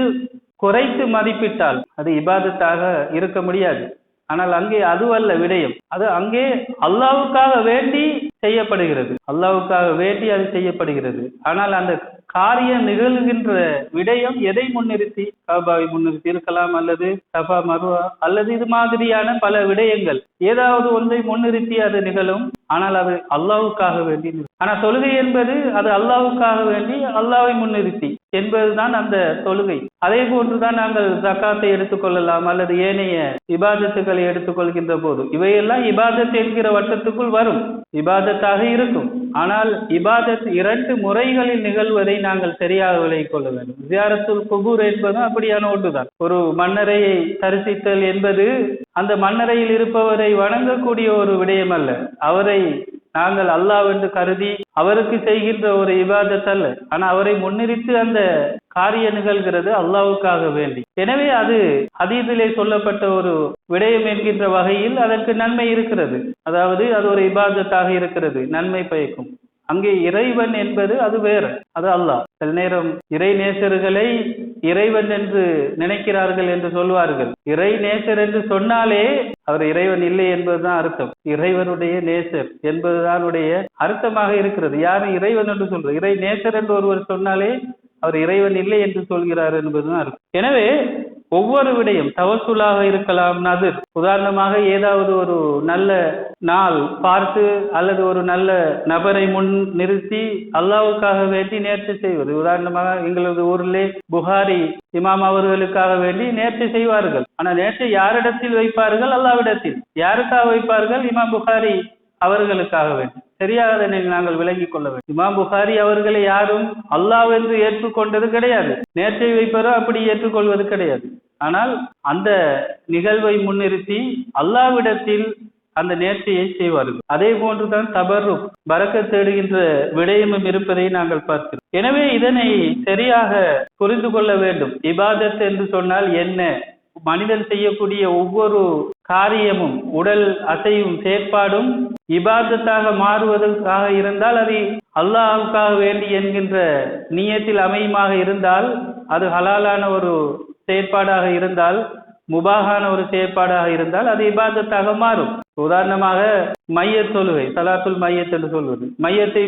குறைத்து மதிப்பிட்டால் அது இபாதத்தாக இருக்க முடியாது. ஆனால் அங்கே அதுவல்ல விடயம். அது அங்கே அல்லாஹ்வுக்காக வேண்டி செய்யப்படுகிறது, அல்லாஹ்வுக்காக வேண்டி அது செய்யப்படுகிறது. ஆனால் அந்த காரியம் நிகழ்கின்ற விடயம் எதை முன்னிறுத்தி? கஅபாவை முன்னிறுத்தி இருக்கலாம், அல்லது சஃபா மர்வா, அல்லது இது மாதிரியான பல விடயங்கள். ஏதாவது ஒன்றை முன்னிறுத்தி அது நிகழும். ஆனால் அது அல்லாஹ்வுக்காக வேண்டி. ஆனால் தொழுகை என்பது அது அல்லாஹ்வுக்காக வேண்டி அல்லாஹ்வை முன்னிறுத்தி என்பதுதான் அந்த தொழுகை. அதே போன்றுதான் நாங்கள் ஜக்காத்தை எடுத்துக்கொள்ளலாம், அல்லது ஏனைய இபாதத்துக்களை எடுத்துக்கொள்கின்ற போது இவையெல்லாம் இபாதத் என்கிற வட்டத்துக்குள் வரும், இபாதத்தாக இருக்கும். ஆனால் இபாதத் 2 முறைகளில் நிகழ்வதை நாங்கள் சரியாக விளங்கிக் கொள்ள வேண்டும். ஜியாரத்துல் குபூர் என்பதும் அப்படியான ஒன்றுதான். ஒரு மன்னரையை தரிசித்தல் என்பது அந்த மன்னரையில் இருப்பவரை வணங்கக்கூடிய ஒரு விடயம் அல்ல. அவரை நாங்கள் அல்லாஹ் என்று கருதி அவருக்கு செய்கின்ற ஒரு இபாதத் அல்ல. ஆனால் அவரை முன்னிறுத்தி அந்த காரியம் நிகழ்கிறது அல்லாஹ்வுக்காக வேண்டி. எனவே அது ஹதீஸிலே சொல்லப்பட்ட ஒரு விடயம் என்கின்ற வகையில் அதற்கு நன்மை இருக்கிறது. அதாவது அது ஒரு இபாதத்தாக இருக்கிறது, நன்மை பயக்கும். அங்கே இறைவன் என்பது அது வேறு, அது அல்லாஹ். சில நேரம் இறை நேசர்களை இறைவன் என்று நினைக்கிறார்கள் என்று சொல்வார்கள். இறை நேசர் என்று சொன்னாலே அவர் இறைவன் இல்லை என்பதுதான் அர்த்தம். இறைவனுடைய நேசர் என்பதுதான் அர்த்தமாக இருக்கிறது. யாரும் இறைவன் என்று சொல்ற, இறை நேசர் என்று ஒருவர் சொன்னாலே அவர் இறைவன் இல்லை என்று சொல்கிறார் என்பதுதான் அர்த்தம். எனவே ஒவ்வொரு விடையும் தவசுலாக இருக்கலாம், நதிர், உதாரணமாக ஏதாவது ஒரு நல்ல நாள் பார்த்து அல்லது ஒரு நல்ல நபரை முன் நிறுத்தி அல்லாவுக்காக வேண்டி நேர்ச்சி செய்வது. உதாரணமாக எங்களது ஊரிலே புகாரி இமாம் அவர்களுக்காக வேண்டி நேர்ச்சி செய்வார்கள். ஆனா நேர்ச்சி யாரிடத்தில் வைப்பார்கள்? அல்லாவிடத்தில். யாருக்காக வைப்பார்கள்? இமாம் புகாரி அவர்களுக்காக வேண்டும். சரியாக அதனை நாங்கள் விளங்கிக் கொள்ள வேண்டும். இமாம் புகாரி அவர்களை யாரும் அல்லாஹ் என்று ஏற்றுக்கொண்டது கிடையாது. நேர்ச்சை வைப்பதோ அப்படி ஏற்றுக்கொள்வது கிடையாது. ஆனால் அந்த நிகழ்வை முன்னிறுத்தி அல்லாவிடத்தில் அந்த நேர்ச்சியை செய்வார்கள். அதே போன்றுதான் தபர்ரு பரக்க தேடுகின்ற விடயமும் இருப்பதை நாங்கள் பார்க்கிறோம். எனவே இதனை சரியாக புரிந்து கொள்ள வேண்டும். இபாதத் என்று சொன்னால் என்ன? மனிதன் செய்யக்கூடிய ஒவ்வொரு காரியமும், உடல் அசையும் செயற்பாடும் இபாதத்தாக மாறுவதற்காக இருந்தால், அது அல்லாஹ்வுக்காக வேண்டி என்கின்ற நியத்தில் அமையுமாக இருந்தால், அது ஹலாலான ஒரு செயற்பாடாக இருந்தால், முபாகான ஒரு செயற்பாடாக இருந்தால் அது இபாதத்தாக மாறும். உதாரணமாக மையத் தொழுகை, சலாத்துல் மையத் என்று சொல்வது, மையத்தை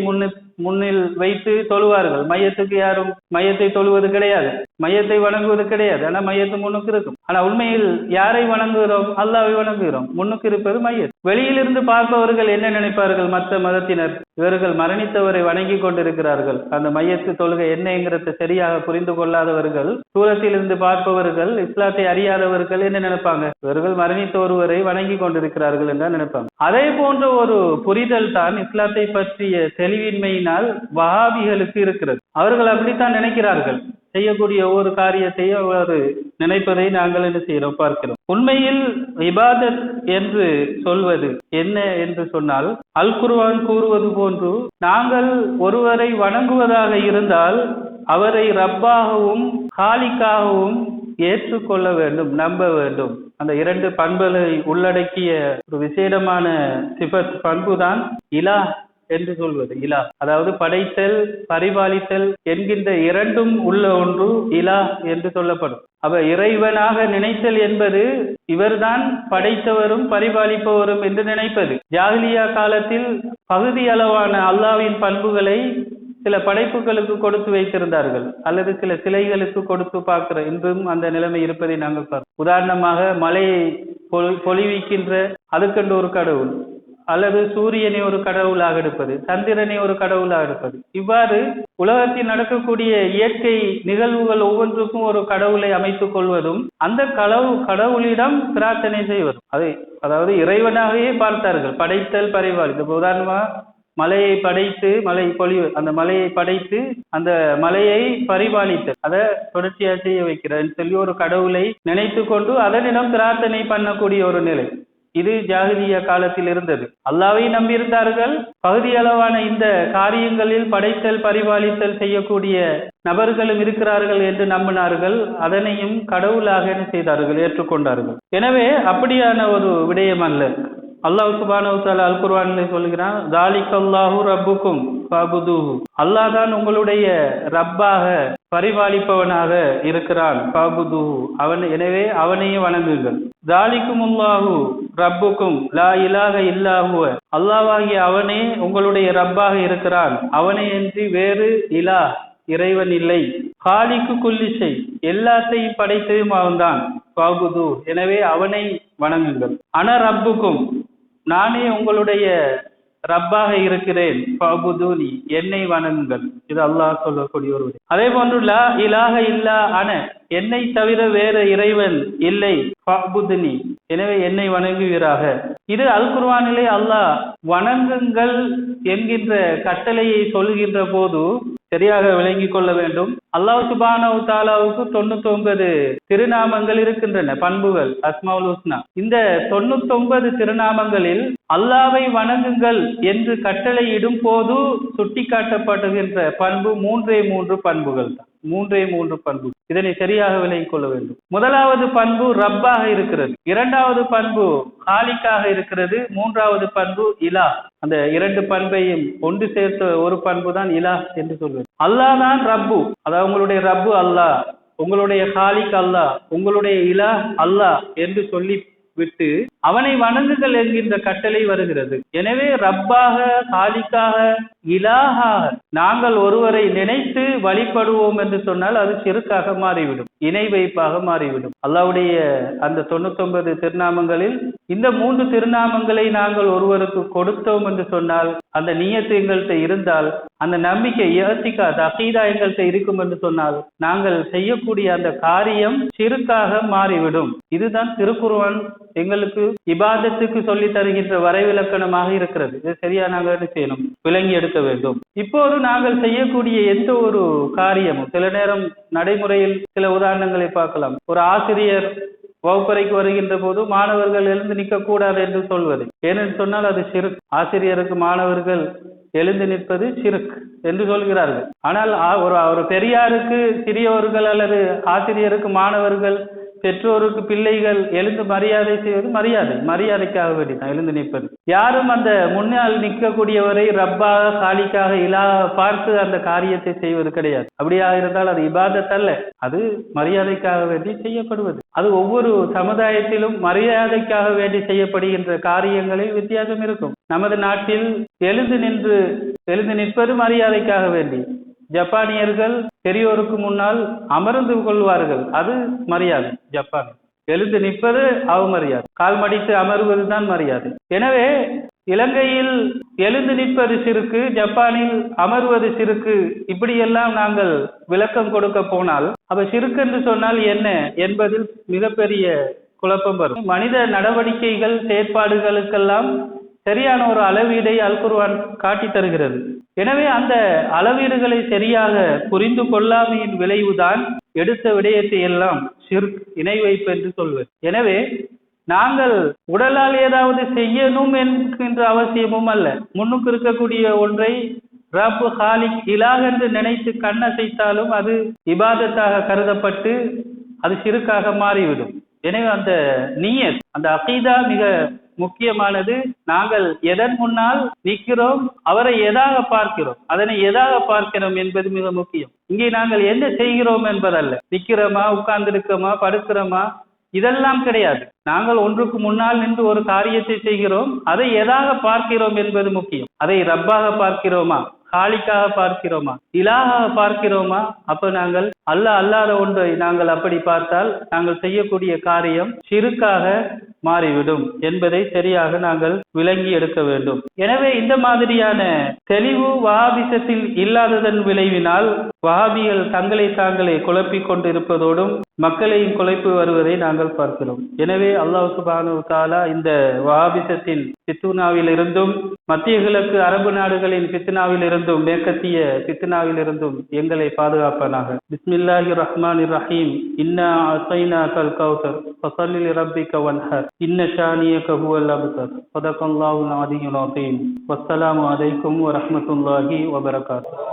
முன்னில் வைத்து தொழுவார்கள். மையத்துக்கு யாரும் மையத்தை தொழுவது கிடையாது, மையத்தை வணங்குவது கிடையாது. ஆனா மையத்து முன்னுக்கு இருக்கும். ஆனா உண்மையில் யாரை வணங்குகிறோம்? அல்லாஹ்வை வணங்குகிறோம். முன்னுக்கு இருப்பது மையத். வெளியிலிருந்து பார்ப்பவர்கள் என்ன நினைப்பார்கள்? மற்ற மதத்தினர் இவர்கள் மரணித்தவரை வணங்கி கொண்டிருக்கிறார்கள், அந்த மையத்து தொழுகை என்னங்கிறத சரியாக புரிந்து கொள்ளாதவர்கள், தூரத்தில் இருந்து பார்ப்பவர்கள், இஸ்லாத்தை அறியாதவர்கள் என்ன நினைப்பாங்க? இவர்கள் மரணித்த ஒருவரை வணங்கி கொண்டிருக்கிறார்கள் என்றால் நினைப்பாங்க. அதே போன்ற ஒரு புரிதல் தான் இஸ்லாத்தை பற்றிய தெளிவின்மையினால் வஹாபிகளுக்கு இருக்கிறது. அவர்கள் அப்படித்தான் நினைக்கிறார்கள். செய்யக்கூடிய ஒவ்வொரு காரியத்தையும் அவர் நினைப்பதை நாங்கள் என்ன செய்கிறோம், பார்க்கிறோம். உண்மையில் இபாதத் என்று சொல்வது என்ன என்று சொன்னால், அல் குர்ஆன் கூறுவது போன்று நாங்கள் ஒருவரை வணங்குவதாக இருந்தால் அவரை ரப்பாகவும் காலிக்காகவும் ஏற்றுக்கொள்ள வேண்டும், நம்ப வேண்டும். அந்த இரண்டு பண்புகளை உள்ளடக்கிய ஒரு விசேடமான சிபத் பண்புதான் இலா என்று சொல்வது. இலா அதாவது படைத்தல், பரிபாலித்தல் என்கின்ற இரண்டும் உள்ள ஒன்று இலா என்று சொல்லப்படும். அப்ப இறைவனாக நினைத்தல் என்பது இவர்தான் படைத்தவரும் பரிபாலிப்பவரும் என்று நினைப்பது. ஜாஹிலியா காலத்தில் பகுதி அளவான அல்லாஹ்வின் பண்புகளை சில படைப்புகளுக்கு கொடுத்து வைத்திருந்தார்கள், அல்லது சில சிலைகளுக்கு கொடுத்து பார்க்கிற இன்றும் அந்த நிலைமை இருப்பதை நாங்கள் பார்க்கிறோம். உதாரணமாக மலையை பொழிவிக்கின்ற அதுக்கென்று ஒரு கடவுள், அல்லது சூரியனை ஒரு கடவுளாக எடுப்பது, சந்திரனை ஒரு கடவுளாக எடுப்பது. இவ்வாறு உலகத்தில் நடக்கக்கூடிய இயற்கை நிகழ்வுகள் ஒவ்வொன்றுக்கும் ஒரு கடவுளை அமைத்துக் கொள்வதும், அந்த கடவுளிடம் பிரார்த்தனை செய்வதும், அதாவது இறைவனாகவே பார்த்தார்கள். படைத்தல், பரிபாலித்தல். உதாரணமா மலையை படைத்து, மலை பொழிவு, அந்த மலையை படைத்து அந்த மலையை பரிபாலித்தல், அதை தொடர்ச்சியா செய்ய வைக்கிறார் சொல்லி ஒரு கடவுளை நினைத்து கொண்டு அதனிடம் பிரார்த்தனை பண்ணக்கூடிய ஒரு நிலை. இது ஜாஹிலியா காலத்தில் இருந்தது. அல்லாஹ்வை நம்பியிருந்தார்கள். பகுதி அளவான இந்த காரியங்களில் படைத்தல், பரிபாலித்தல் செய்யக்கூடிய நபர்களும் இருக்கிறார்கள் என்று நம்பினார்கள். அதனையும் கடவுளாக என்ன செய்தார்கள்? ஏற்றுக்கொண்டார்கள். எனவே அப்படியான ஒரு விடயம் அல்ல. அல்லாஹ் சுப்ஹானஹு வ தஆலா அல் குர்ஆனிலே சொல்கிறான், "தாலிகல்லாஹு ரப்புக்கும் ஃபஅபுதுஹு." அல்லாஹ் தான் உங்களுடைய ரப்பாக, பரிபாலிப்பவனாக இருக்கிறான். ஃபஅபுதுஹு, எனவே அவனையே வணங்குங்கள். தாலிகுமுல்லாஹு ரப்புக்கும் லா இலாஹ இல்லா ஹுவ. அல்லாஹ்வாகிய அவனே உங்களுடைய ரப்பாக இருக்கிறான், அவனையன்றி வேறு இலாஹ், இறைவன் இல்லை. காலிக்கு குல்லிஷை, எல்லாத்தையும் படைத்ததும் அவன்தான். ஃபஅபுது, எனவே அவனை வணங்குங்கள். அன ரப்புக்கும், நானே உங்களுடைய ரப்பாக இருக்கிறேன். ஃபஅபுதுனி, என்னை வணங்குங்கள். இது அல்லாஹ் சொல்லக்கூடிய ஒரு. அதே போன்று லா இலாஹ இல்லா அன, என்னை தவிர வேற இறைவன் இல்லை. ஃபஅபுதுனி, எனவே என்னை வணங்குவீராக. இது அல் குர்ஆனிலே அல்லாஹ் வணங்குங்கள் என்கின்ற கட்டளையை சொல்கின்ற போது சரியாக விளங்கிக் கொள்ள வேண்டும். அல்லாஹ் சுப்ஹானஹு வ தஆலாவுக்கு 99 திருநாமங்கள் இருக்கின்றன, பண்புகள், அஸ்மாஉல் ஹுஸ்னா. இந்த 99 திருநாமங்களில் அல்லாஹ்வை வணங்குங்கள் என்று கட்டளையிடும் போது சுட்டிக்காட்டப்படுகின்ற பண்பு 3 பண்புகள் தான். 3 பண்பு. இதனை சரியாக விளங்கிக் கொள்ள வேண்டும். முதலாவது பண்பு ரப்பாக இருக்கிறது, இரண்டாவது பண்பு காலிக்காக இருக்கிறது, மூன்றாவது பண்பு இலா. அந்த 2 பண்பையும் ஒன்று சேர்த்த ஒரு பண்பு தான் இலா என்று சொல்வது. அல்லாஹ் தான் ரப்பு, அதாவது உங்களுடைய ரப்பு அல்லாஹ், உங்களுடைய காலிக் அல்லாஹ், உங்களுடைய இலாஹ் அல்லாஹ் என்று சொல்லி விட்டு அவனை வணங்குகள் என்கின்ற கட்டளை வருகிறது. எனவே ரப்பாக, காலிக்காக, இலாஹாக நாங்கள் ஒருவரை நினைத்து வழிபடுவோம் என்று சொன்னால் அது ஷிர்காக மாறிவிடும், இணை வைப்பாக மாறிவிடும். அல்லாஹ்வுடைய அந்த 99 திருநாமங்களில் இந்த 3 திருநாமங்களை நாங்கள் ஒருவருக்கு கொடுத்தோம் என்று சொன்னால், அந்த நியத்து எங்கள்கிட்ட இருந்தால், அந்த நம்பிக்கை அகீதா எங்கள்கிட்ட இருக்கும் என்று சொன்னால், நாங்கள் செய்யக்கூடிய அந்த காரியம் ஷிர்காக மாறிவிடும். இதுதான் திருக்குர்ஆன் எங்களுக்கு இபாதத்துக்கு சொல்லி தருகின்ற வரைவிலக்கணமாக இருக்கிறது. இது சரியா நாங்கள் என்ன செய்யணும், விளங்கி எடுக்க வேண்டும். இப்போது நாங்கள் செய்யக்கூடிய எந்த ஒரு காரியமும் சில நேரம் நடைமுறையில் சில உதாரணங்களை பார்க்கலாம். ஒரு ஆசிரியர் வகுப்பறைக்கு வருகின்ற போது மாணவர்கள் எழுந்து நிற்க கூடாது என்று சொல்வது, ஏனென்று சொன்னால் அது ஷிர்க். ஆசிரியருக்கு மாணவர்கள் எழுந்து நிற்பது ஷிர்க் என்று சொல்கிறார்கள். ஆனால் ஒரு பெரியாருக்கு சிறியவர்கள் அல்லது ஆசிரியருக்கு மாணவர்கள், பெற்றோருக்கு பிள்ளைகள் எழுந்து மரியாதை செய்வது மரியாதைக்காக வேண்டிதான் எழுந்து நிற்பது. யாரும் அந்த முன்னால் நிற்கக்கூடியவரை ரப்பாக, காலிக்காக, இலாஹ் பார்த்து அந்த காரியத்தை செய்வது கிடையாது. அப்படியாக இருந்தால் அது இபாதத் அல்ல, அது மரியாதைக்காக வேண்டி செய்யப்படுவது. அது ஒவ்வொரு சமுதாயத்திலும் மரியாதைக்காக வேண்டி செய்யப்படுகின்ற காரியங்களில் வித்தியாசம் இருக்கும். நமது நாட்டில் எழுந்து நிற்பது மரியாதைக்காக வேண்டி. ஜப்பானியர்கள் பெரியோருக்கு முன்னால் அமர்ந்து கொள்வார்கள், அது மரியாதை. ஜப்பான் எழுந்து நிற்பது அவமரியாதை, கால் மடித்து அமர்வது தான் மரியாதை. எனவே இலங்கையில் எழுந்து நிற்பது சிறுக்கு, ஜப்பானில் அமர்வது சிறுக்கு, இப்படியெல்லாம் நாங்கள் விளக்கம் கொடுக்க போனால் அப்ப சிறுக்கு என்று சொன்னால் என்ன என்பதில் மிகப்பெரிய குழப்பம் வரும். மனித நடவடிக்கைகள், செயற்பாடுகளுக்கெல்லாம் சரியான ஒரு அளவீடை அல் குர்ஆன் காட்டி தருகிறது. எனவே அந்த அளவீடுகளை சரியாக புரிந்து கொள்ளாமையின் விளைவுதான் எடுத்த விடயத்தை எல்லாம் ஷிர்க், இணை வைப்பு என்று சொல்வது. எனவே நாங்கள் உடலால் ஏதாவது செய்யணும் என்கின்ற அவசியமும் அல்ல. முன்னுக்கு இருக்கக்கூடிய ஒன்றை ரப், காலிக், இலாஹ் என்று நினைத்து கண்ணசைத்தாலும் அது இபாதத்தாக கருதப்பட்டு அது ஷிர்காக மாறிவிடும். எனவே அந்த நியத், அந்த அகீதா மிக முக்கியமானது. நாங்கள் எதன் முன்னால் நிற்கிறோம், அவரை எதாக பார்க்கிறோம், அதனை எதாக பார்க்கிறோம் என்பது மிக முக்கியம். இங்கே நாங்கள் என்ன செய்கிறோம் என்பதல்ல, நிற்கிறோமா, உட்கார்ந்திருக்கோமா, படுக்கிறோமா, இதெல்லாம் கிடையாது. நாங்கள் ஒன்றுக்கு முன்னால் நின்று ஒரு காரியத்தை செய்கிறோம், அதை எதாக பார்க்கிறோம் என்பது முக்கியம். அதை ரப்பாக பார்க்கிறோமா, காலிக்காக பார்க்கிறோமா, இலாஹாக பார்க்கிறோமா? அப்ப நாங்கள் அல்லாத ஒன்றை நாங்கள் அப்படி பார்த்தால் நாங்கள் செய்யக்கூடிய காரியம் ஷிர்காக மாறிவிடும் என்பதை சரியாக நாங்கள் விளங்கி எடுக்க வேண்டும். எனவே இந்த மாதிரியான தெளிவு வஹாபிசத்தில் இல்லாததன் விளைவினால் வஹாபிகள் தங்களை தாங்களே குழப்பிக் கொண்டிருப்பதோடும் மக்களையும் குழப்பி வருவதை நாங்கள் பார்க்கிறோம். எனவே அல்லாஹ் சுப்ஹானஹு வ தஆலா இந்த வஹாபிசத்தின் ஃபித்னாவில் இருந்தும், மத்திய கிழக்கு அரபு நாடுகளின் ஃபித்னாவில் இருந்தும், மேற்கத்திய ஃபித்னாவில் இருந்தும் எங்களை பாதுகாப்பானாக. பிஸ்மில்லாஹிர் ரஹ்மானிர் ரஹீம். இன்னா அஸைனாகல் கௌஸர் ஃபஸல்லி லிரப்பிக வன்ஹர் இன்ன ஷானியக ஹுவல் அப்தர். ஸதகல்லாஹுல் அலிய்யுல் அஸீம். வஸ்ஸலாமு அலைக்கும் வ ரஹ்மத்துல்லாஹி வ பரகாத்துஹு.